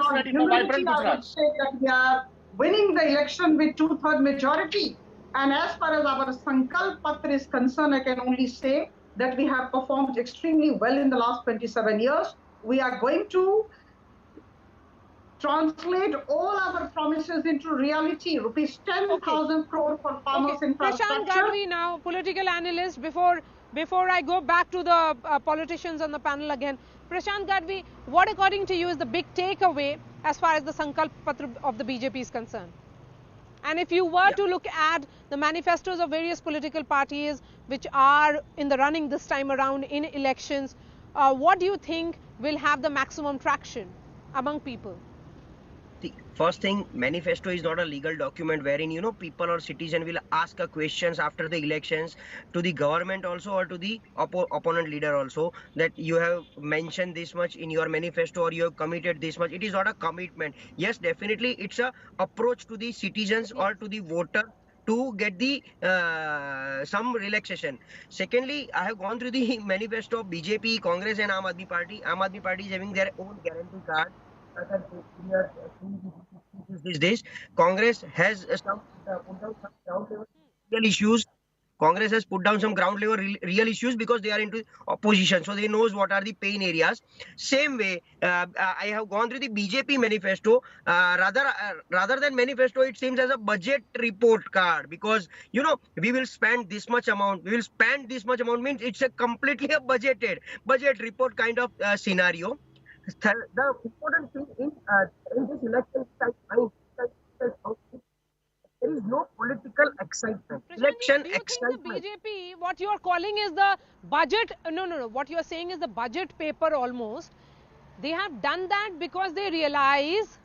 participate in a vibrant I Gujarat. would say that we are winning the election with 2/3 majority. And as far as our Sankalp Patra is concerned, I can only say that we have performed extremely well in the last 27 years. We are going to translate all our promises into reality. Rupees 10,000 crore for farmers Prashant infrastructure. Gadvi now, political analyst. Before I go back to the politicians on the panel again, Prashant Gadvi, what according to you is the big takeaway as far as the Sankalp Patra of the BJP is concerned? And if you were to look at the manifestos of various political parties which are in the running this time around in elections, what do you think will have the maximum traction among people? The first thing, manifesto is not a legal document wherein people or citizen will ask a questions after the elections to the government also or to the opponent leader also that you have mentioned this much in your manifesto or you have committed this much. It is not a commitment. Yes, definitely it's a approach to the citizens or to the voter to get the some relaxation. Secondly, I have gone through the manifesto of BJP, Congress and Aam Aadmi Party. Aam Aadmi Party is having their own guarantee card. These days, Congress has some put down some ground level real issues. Congress has put down some ground level real issues because they are into opposition, so they knows what are the pain areas. Same way, I have gone through the BJP manifesto. Rather than manifesto, it seems as a budget report card because we will spend this much amount. We will spend this much amount means it's a completely a budget report kind of scenario. The important thing in this election there is no political excitement. Election do you excitement. Think the BJP, what you are calling is the budget? No. What you are saying is the budget paper almost. They have done that because they realize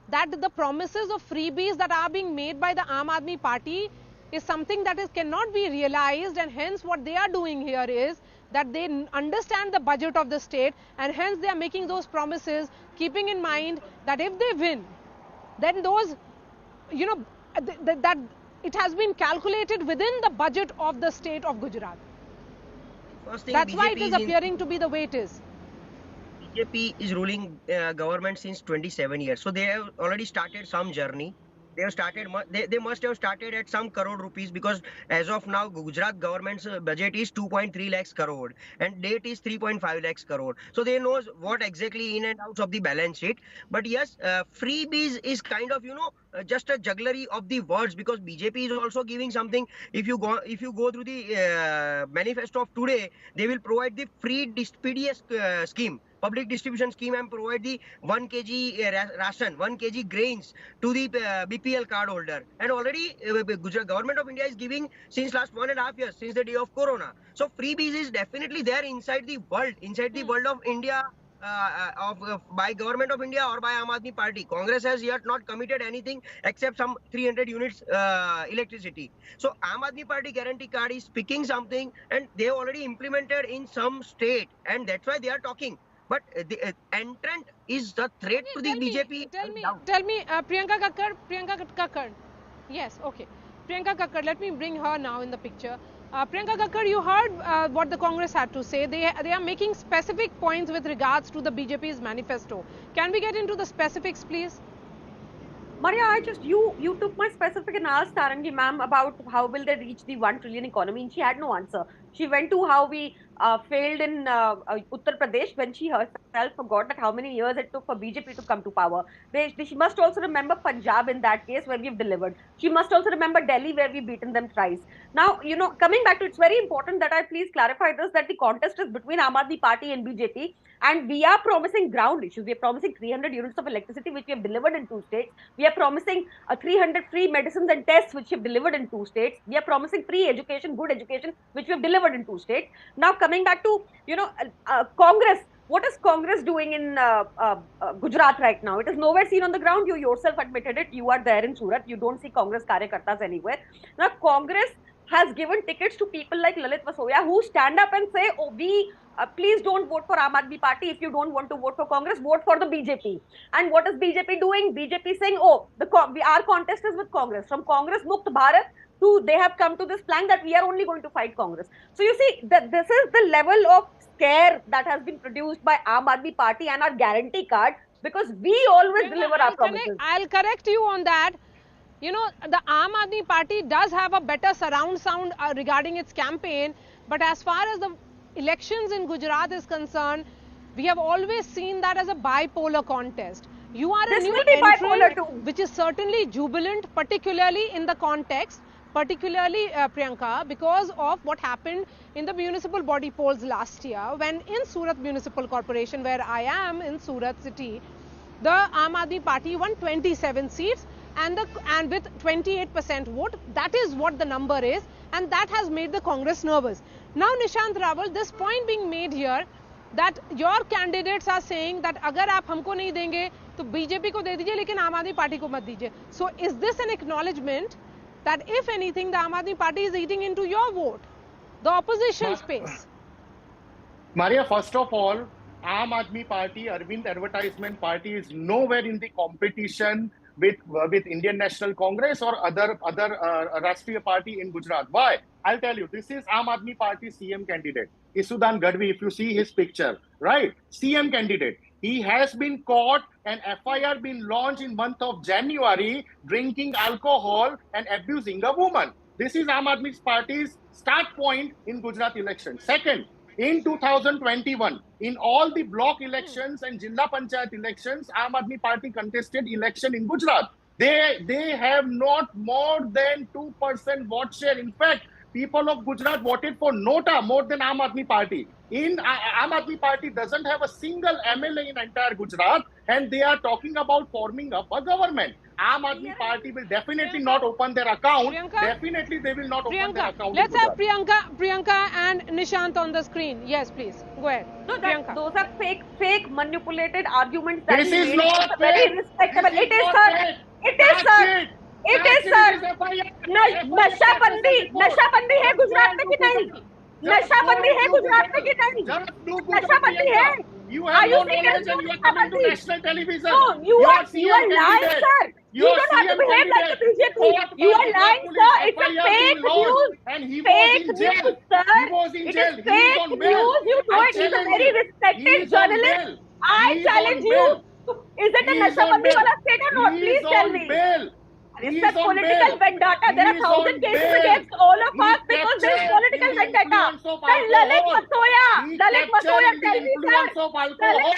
that the promises of freebies that are being made by the Aam Aadmi Party is something that cannot be realized, and hence what they are doing here is that they understand the budget of the state and hence they are making those promises keeping in mind that if they win, then those, that it has been calculated within the budget of the state of Gujarat. That's BJP why it is appearing to be the way it is. BJP is ruling government since 27 years. So they have already started some journey. They have started. They must have started at some crore rupees because as of now, Gujarat government's budget is 2.3 lakhs crore and date is 3.5 lakhs crore. So they knows what exactly in and outs of the balance sheet. But yes, freebies is kind of just a jugglery of the words because BJP is also giving something. If you go through the manifesto of today, they will provide the free PDS scheme. Public distribution scheme and provide the 1 kg ration, 1 kg grains to the BPL card holder. And already Gujarat government of India is giving since last 1.5 years, since the day of Corona. So freebies is definitely there inside the world of India. By government of India or by Aam Aadmi Party. Congress has yet not committed anything except some 300 units electricity. So Aam Aadmi Party guarantee card is speaking something and they have already implemented in some state and that's why they are talking. But the entrant is the threat to the BJP. Tell me, Priyanka Kakkar. Yes, okay. Priyanka Kakkar, let me bring her now in the picture. Priyanka Kakkar, you heard what the Congress had to say. They are making specific points with regards to the BJP's manifesto. Can we get into the specifics, please? Maria, you took my specific and asked Tarangi ma'am about how will they reach the 1 trillion economy, and she had no answer. She went to how we failed in Uttar Pradesh when she herself forgot that how many years it took for BJP to come to power. She must also remember Punjab in that case where we've delivered. She must also remember Delhi where we've beaten them thrice. Now, coming back to it's very important that I please clarify this, that the contest is between Aam Aadmi Party and BJP, and we are promising ground issues. We are promising 300 units of electricity which we have delivered in 2 states. We are promising 300 free medicines and tests which we have delivered in 2 states. We are promising free education, good education which we have delivered in 2 states. Now coming back to Congress, what is Congress doing in Gujarat right now? It is nowhere seen on the ground. You yourself admitted it. You are there in Surat. You don't see Congress Karyakartas anywhere. Now Congress has given tickets to people like Lalit Vasoya who stand up and say, oh, please don't vote for Aam Aadmi Party. If you don't want to vote for Congress, vote for the BJP. And what is BJP doing? BJP saying, oh, our contest is with Congress. From Congress Mukt Bharat to they have come to this plan that we are only going to fight Congress. So you see that this is the level of scare that has been produced by Aam Aadmi Party and our guarantee card because we always deliver our promises. I'll correct you on that. You know, the Aam Aadmi Party does have a better surround sound regarding its campaign, but as far as the elections in Gujarat is concerned, we have always seen that as a bipolar contest. You are a new entrant, which is certainly jubilant, particularly in the context, particularly Priyanka, because of what happened in the municipal body polls last year, when in Surat Municipal Corporation, where I am in Surat city, the Aam Aadmi Party won 27 seats and with 28% vote. That is what the number is, and that has made the Congress nervous. Now, Nishant Rawal, this point being made here, that your candidates are saying that agar aap humko nahi denge to BJP ko de dijiye lekin Aam Aadmi Party ko mat dijiye. So is this an acknowledgement that if anything the Aam Aadmi Party is eating into your vote, the opposition space? Maria, first of all, Aam Aadmi Party, Arvind Advertisement Party is nowhere in the competition with Indian National Congress or other Rashtriya Party in Gujarat. Why? I'll tell you. This is Aam Aadmi Party CM candidate, Isudan Gadvi. If you see his picture, right? CM candidate. He has been caught and FIR been launched in month of January drinking alcohol and abusing a woman. This is Aam Aadmi Party's start point in Gujarat election. Second, in 2021, in all the block elections and Jilla Panchayat elections, Aam Aadmi Party contested election in Gujarat. They have not more than 2% vote share. In fact, people of Gujarat voted for Nota more than Aam Aadmi Party. Aam Aadmi Party doesn't have a single MLA in entire Gujarat, and they are talking about forming up a government. Aam Aadmi Party will definitely not open their account. Definitely they will not open their account. Let's have Priyanka and Nishant on the screen. Yes, please. Go ahead. No, those are fake, manipulated arguments. This is not very respectable. It is, sir. It is, sir. It is, sir. नशाबंदी है गुजरात में कि नहीं? नशाबंदी है गुजरात में कि नहीं? नशाबंदी है. You have no knowledge and you are coming to national television. No, you are lying, sir. You don't have to behave like the BJP. You are lying, sir. It's a fake news. And he was in jail. Sir. He was in jail. It is fake news. You know it. He's a very respected journalist. I challenge you. Is it a nashabandi wala state or not? Please tell me. It's a political vendetta. There are 1,000 cases against all of us because there is political vendetta. Sir, Lalit Masoya, tell me, sir. Lalit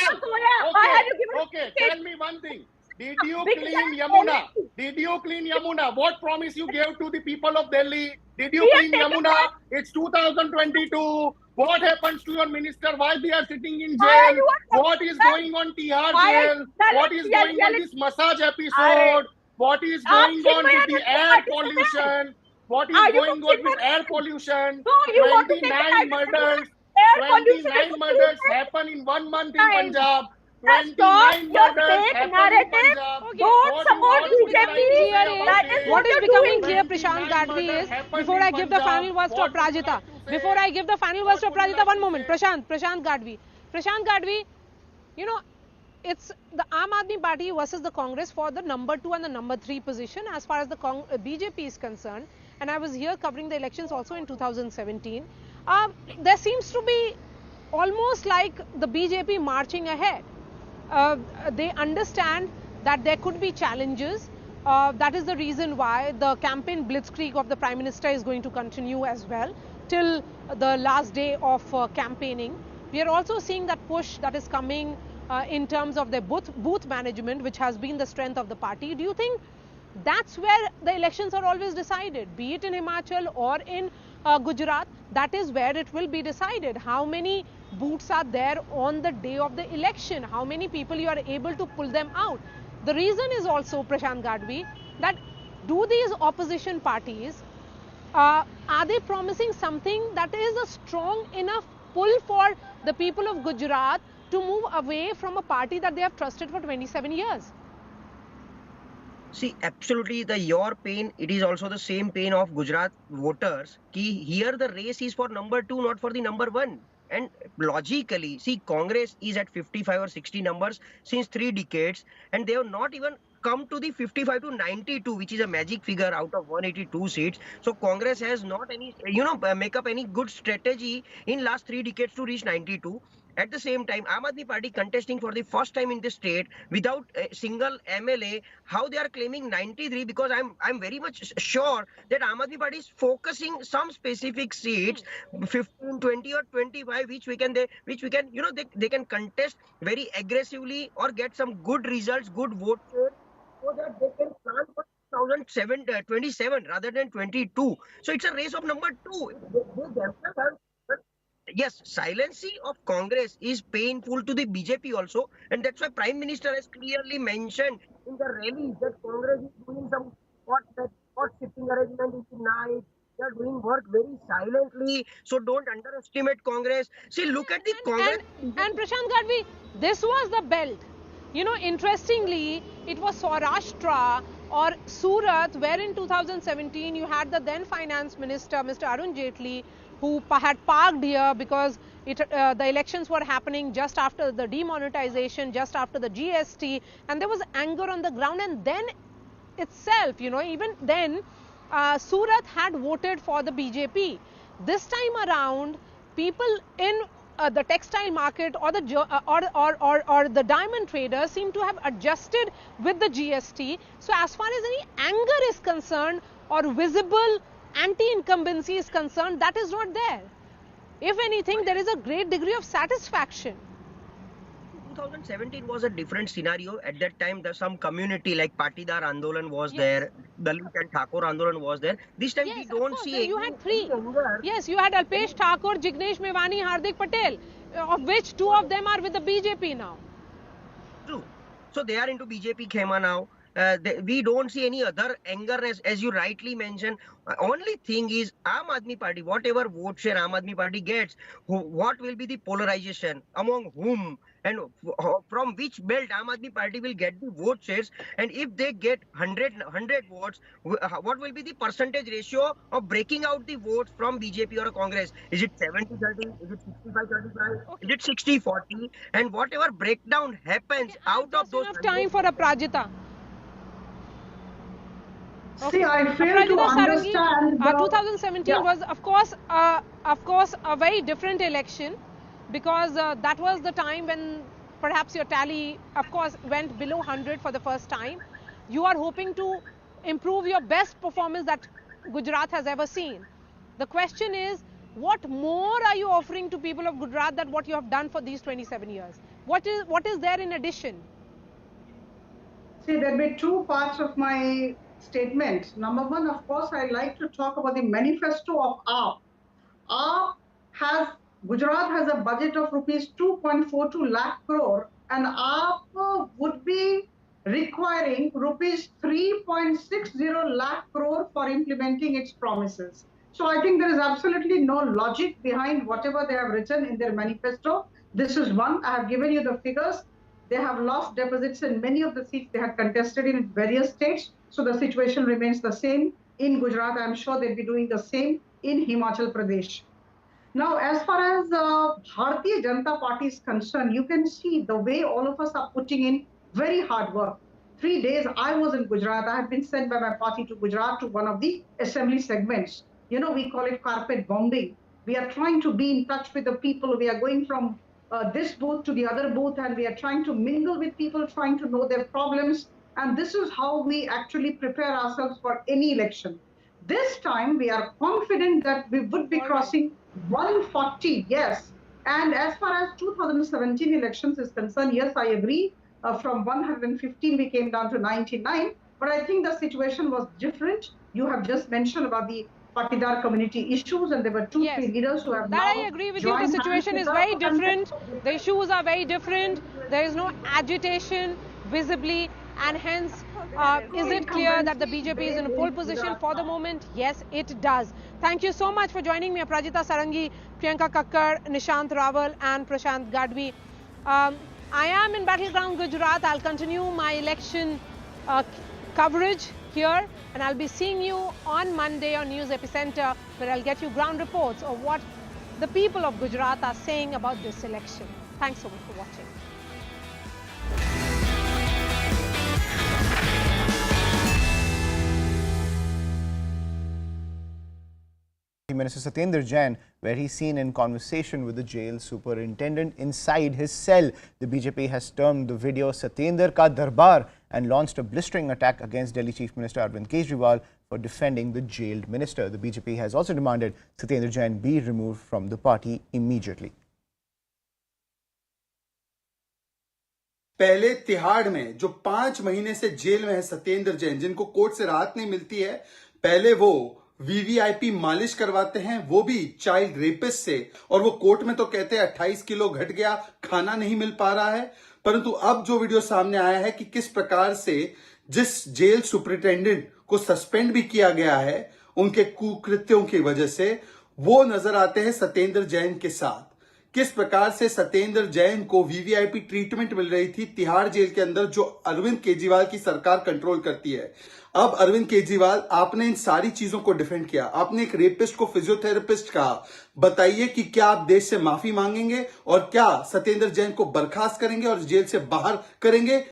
Masoya, why have you given? Okay, tell me one thing. Did you clean Yamuna? Did you clean Yamuna? What promise you gave to the people of Delhi? Did you clean Yamuna? It's 2022. What happens to your minister? Why they are sitting in jail? What is going on Tihar jail? What is going on this massage episode? What is going on with the air pollution? What is going on with air pollution? 29 murders. 29 murders happen in 1 month in Punjab. 29 murders happen in Punjab. Don't support BJP. What is becoming clear, Prashant Gadvi, is before I give the final words to Aprajita. Before I give the final words to Aprajita, one moment. Prashant Gadvi. Prashant Gadvi, you know, it's the Aam Aadmi Party versus the Congress for the number 2 and the number 3 position as far as the BJP is concerned. And I was here covering the elections also in 2017. There seems to be almost like the BJP marching ahead. They understand that there could be challenges. That is the reason why the campaign blitzkrieg of the Prime Minister is going to continue as well till the last day of campaigning. We are also seeing that push that is coming in terms of their booth management, which has been the strength of the party. Do you think that's where the elections are always decided, be it in Himachal or in Gujarat? That is where it will be decided. How many booths are there on the day of the election? How many people you are able to pull them out? The reason is also, Prashant Gadvi, that do these opposition parties, are they promising something that is a strong enough pull for the people of Gujarat to move away from a party that they have trusted for 27 years? See, absolutely, your pain, it is also the same pain of Gujarat voters. Here the race is for number 2, not for the number 1. And logically, see, Congress is at 55 or 60 numbers since 3 decades, and they have not even come to the 55 to 92, which is a magic figure out of 182 seats. So Congress has not any, make up any good strategy in last 3 decades to reach 92. At the same time, Aam Aadmi Party contesting for the first time in the state without a single MLA. How they are claiming 93? Because I'm very much sure that Aam Aadmi Party is focusing some specific seats, 15, 20 or 25, which we can they can contest very aggressively or get some good results, good vote share, so that they can plan for 2027 rather than 22. So it's a race of number two. They themselves have. Yes, silency of Congress is painful to the BJP also, and that's why Prime Minister has clearly mentioned in the rally that Congress is doing some hot shifting arrangement in the night. They are doing work very silently, so don't underestimate Congress. See, look at the Congress. And Prashant Gadvi, this was the belt. You know, interestingly, it was Saurashtra or Surat, where in 2017 you had the then Finance Minister, Mr. Arun Jaitley, who had parked here because the elections were happening just after the demonetization, just after the GST, and there was anger on the ground. And then itself, you know, even then, Surat had voted for the BJP. This time around, people in the textile market or the diamond traders seem to have adjusted with the GST. So as far as any anger is concerned or visible anti-incumbency is concerned, that is not there. If anything, there is a great degree of satisfaction. 2017 was a different scenario. At that time, some community like Patidar Andolan was there, Dalit and Thakur Andolan was there. This time we don't see. You had three. Yes, you had Alpesh Thakur, Jignesh Mevani, Hardik Patel, of which two of them are with the BJP now. True. So they are into BJP Khema now. We don't see any other anger, as you rightly mentioned. Only thing is Aam Aadmi Party, whatever vote share Aam Aadmi Party gets, what will be the polarization, among whom, and from which belt Aam Aadmi Party will get the vote shares, and if they get 100 votes, what will be the percentage ratio of breaking out the votes from BJP or Congress? Is it 70-30? Is it 65-35? Is it 60-40? And whatever breakdown happens out of those... Enough time for Aprajita. See, I fail to understand. 2017 was, of course, a very different election, because that was the time when perhaps your tally, of course, went below 100 for the first time. You are hoping to improve your best performance that Gujarat has ever seen. The question is, what more are you offering to people of Gujarat than what you have done for these 27 years? What is there in addition? See, there will be two parts of my statement. Number one, of course, I like to talk about the manifesto of AAP. AAP Gujarat has a budget of rupees 2.42 lakh crore, and AAP would be requiring rupees 3.60 lakh crore for implementing its promises. So I think there is absolutely no logic behind whatever they have written in their manifesto. This is one. I have given you the figures. They have lost deposits in many of the seats they had contested in various states. So the situation remains the same in Gujarat. I'm sure they'll be doing the same in Himachal Pradesh. Now, as far as Bharatiya Janata Party is concerned, you can see the way all of us are putting in very hard work. 3 days I was in Gujarat. I had been sent by my party to Gujarat to one of the assembly segments. You know, we call it carpet bombing. We are trying to be in touch with the people. We are going from this booth to the other booth, and we are trying to mingle with people, trying to know their problems. And this is how we actually prepare ourselves for any election. This time, we are confident that we would be crossing 140, yes. And as far as 2017 elections is concerned, yes, I agree. From 115, we came down to 99. But I think the situation was different. You have just mentioned about the Patidar community issues, and there were three leaders who have now I agree with you. The situation is very different. The issues are very different. There is no agitation visibly, and hence, is it clear that the BJP is in a pole position for the moment? Yes, it does. Thank you so much for joining me, Aprajita Sarangi, Priyanka Kakkar, Nishant Rawal, and Prashant Gadvi. I am in Battleground Gujarat. I'll continue my election coverage here, and I'll be seeing you on Monday on News Epicenter, where I'll get you ground reports of what the people of Gujarat are saying about this election. Thanks so much for watching. Minister Satyendra Jain, where he's seen in conversation with the jail superintendent inside his cell. The BJP has termed the video Satyendra Ka Darbar and launched a blistering attack against Delhi Chief Minister Arvind Kejriwal for defending the jailed minister. The BJP has also demanded Satyendra Jain be removed from the party immediately. पहले तिहाड़ में जो 5 महीने से jail में है सत्येंद्र जैन, जिनको court से राहत नहीं मिलती है, पहले वो वीवीआईपी मालिश करवाते हैं, वो भी चाइल्ड रेपिस्ट से, और वो कोर्ट में तो कहते हैं 28 किलो घट गया, खाना नहीं मिल पा रहा है। परंतु अब जो वीडियो सामने आया है कि किस प्रकार से जिस जेल सुपरिटेंडेंट को सस्पेंड भी किया गया है उनके कुकृत्यों की वजह से, वो नजर आते हैं सत्येंद्र जैन के साथ। किस प्रकार से सत्येंद्र जैन को वीवीआईपी ट्रीटमेंट मिल रही थी तिहाड़ जेल के अंदर, जो अरविंद केजरीवाल की सरकार कंट्रोल करती है। अब अरविंद केजरीवाल, आपने इन सारी चीजों को डिफेंड किया, आपने एक रेपिस्ट को फिजियोथेरेपिस्ट कहा। बताइए कि क्या आप देश से माफी मांगेंगे और क्या सत्येंद्र जैन को बर्खास्त करेंगे और जेल से बाहर करेंगे?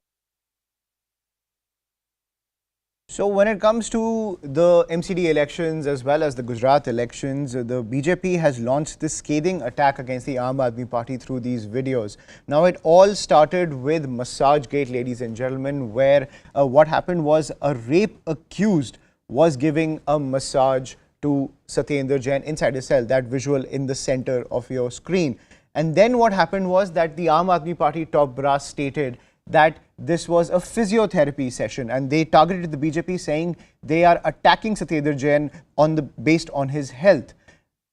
So when it comes to the MCD elections as well as the Gujarat elections, the BJP has launched this scathing attack against the Aam Aadmi Party through these videos. Now it all started with Massage Gate, ladies and gentlemen, where what happened was a rape accused was giving a massage to Satyendra Jain inside his cell, that visual in the center of your screen. And then what happened was that the Aam Aadmi Party top brass stated that this was a physiotherapy session, and they targeted the BJP, saying they are attacking Satyendra Jain based on his health.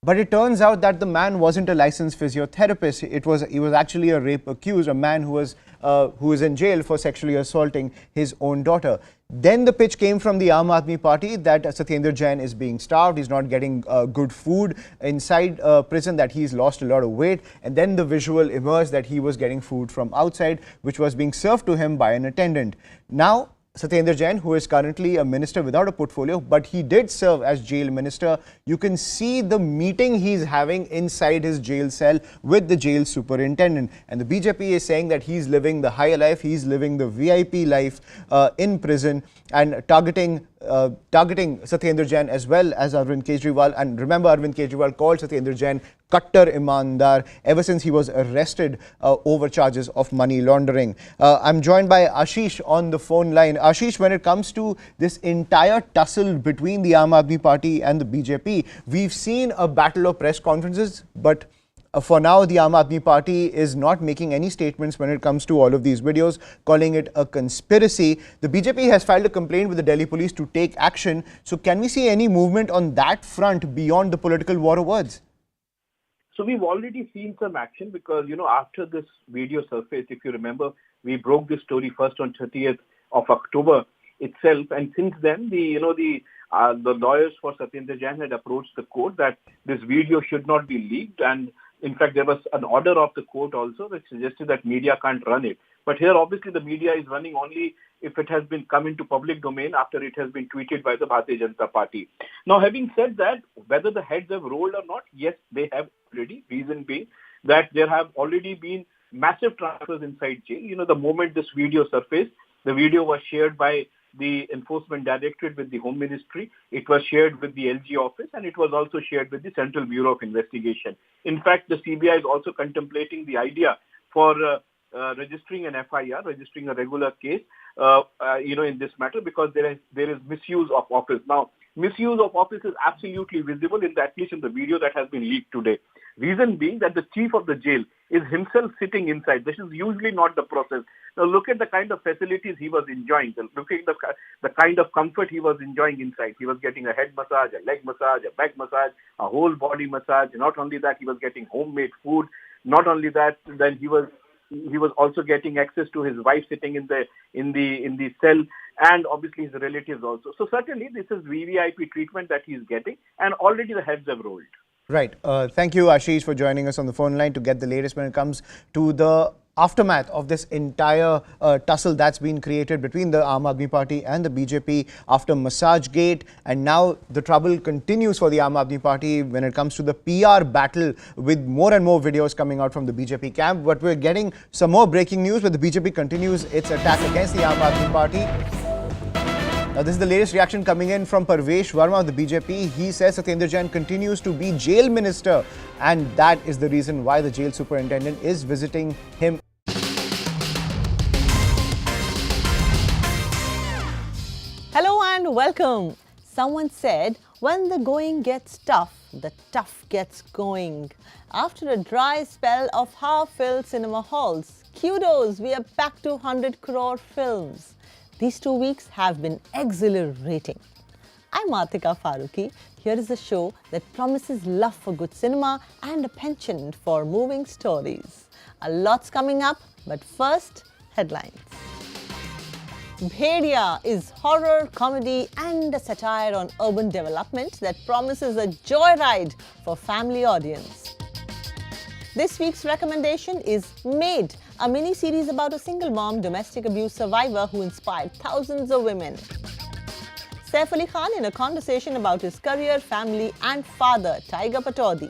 But it turns out that the man wasn't a licensed physiotherapist. He was actually a rape accused, a man who is in jail for sexually assaulting his own daughter. Then the pitch came from the Aam Aadmi Party that Satyendra Jain is being starved, he's not getting good food inside prison, that he's lost a lot of weight. And then the visual emerged that he was getting food from outside, which was being served to him by an attendant. Now, Satyendra Jain, who is currently a minister without a portfolio, but he did serve as jail minister. You can see the meeting he's having inside his jail cell with the jail superintendent. And the BJP is saying that he's living the higher life, he's living the VIP life in prison, and targeting Satyendra Jain as well as Arvind Kejriwal. And remember, Arvind Kejriwal called Satyendra Jain Kattar Imandar ever since he was arrested over charges of money laundering. I'm joined by Ashish on the phone line. Ashish, when it comes to this entire tussle between the Aam Aadmi Party and the BJP, we've seen a battle of press conferences, but for now, the Aam Aadmi Party is not making any statements when it comes to all of these videos, calling it a conspiracy. The BJP has filed a complaint with the Delhi police to take action. So can we see any movement on that front beyond the political war of words? So we've already seen some action because, after this video surfaced, if you remember, we broke this story first on 30th of October itself. And since then, the lawyers for Satyendra Jain had approached the court that this video should not be leaked. And in fact, there was an order of the court also which suggested that media can't run it. But here, obviously, the media is running only if it has been come into public domain after it has been tweeted by the Bharatiya Janata Party. Now, having said that, whether the heads have rolled or not, yes, they have already. Reason being that there have already been massive transfers inside jail. The moment this video surfaced, the video was shared by the Enforcement Directorate with the Home Ministry, it was shared with the LG office, and it was also shared with the Central Bureau of Investigation. In fact, the CBI is also contemplating the idea for registering an FIR, registering a regular case, in this matter, because there is misuse of office. Now, misuse of office is absolutely visible at least in the video that has been leaked today. Reason being that the chief of the jail is himself sitting inside. This is usually not the process. Now look at the kind of facilities he was enjoying. Look at the kind of comfort he was enjoying inside. He was getting a head massage, a leg massage, a back massage, a whole body massage. Not only that, he was getting homemade food. Not only that, then he was also getting access to his wife sitting in the cell, and obviously his relatives also. So certainly this is VVIP treatment that he is getting, and already the heads have rolled. Right. Thank you, Ashish, for joining us on the phone line to get the latest when it comes to the aftermath of this entire tussle that's been created between the Aam Aadmi Party and the BJP after Massage Gate. And now the trouble continues for the Aam Aadmi Party when it comes to the PR battle, with more and more videos coming out from the BJP camp. But we're getting some more breaking news where the BJP continues its attack against the Aam Aadmi Party. Now, this is the latest reaction coming in from Parvesh Verma of the BJP. He says Satyendra Jain continues to be jail minister, and that is the reason why the jail superintendent is visiting him. Hello and welcome. Someone said, when the going gets tough, the tough gets going. After a dry spell of half-filled cinema halls, kudos, we are back to 100 crore films. These 2 weeks have been exhilarating. I'm Atika Farooqi. Here is a show that promises love for good cinema and a penchant for moving stories. A lot's coming up, but first, headlines. Bhediya is horror, comedy and a satire on urban development that promises a joyride for family audience. This week's recommendation is Made, a mini-series about a single mom domestic abuse survivor who inspired thousands of women. Saif Ali Khan in a conversation about his career, family and father, Tiger Patodi.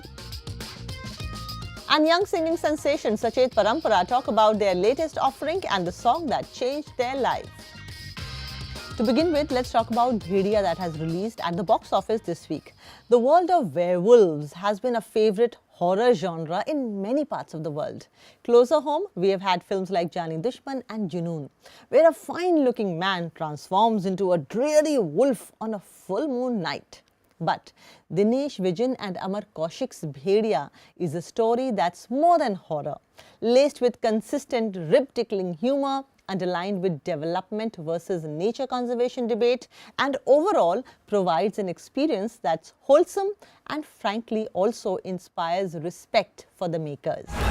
And young singing sensation Sachet Parampara talk about their latest offering and the song that changed their life. To begin with, let's talk about Bhediya that has released at the box office this week. The world of werewolves has been a favourite horror genre in many parts of the world. Closer home, we have had films like Jani Dushman and Junoon, where a fine-looking man transforms into a dreary wolf on a full moon night. But Dinesh Vijan and Amar Kaushik's Bhediya is a story that's more than horror, laced with consistent rib-tickling humour, underlined with development versus nature conservation debate, and overall provides an experience that's wholesome and frankly also inspires respect for the makers.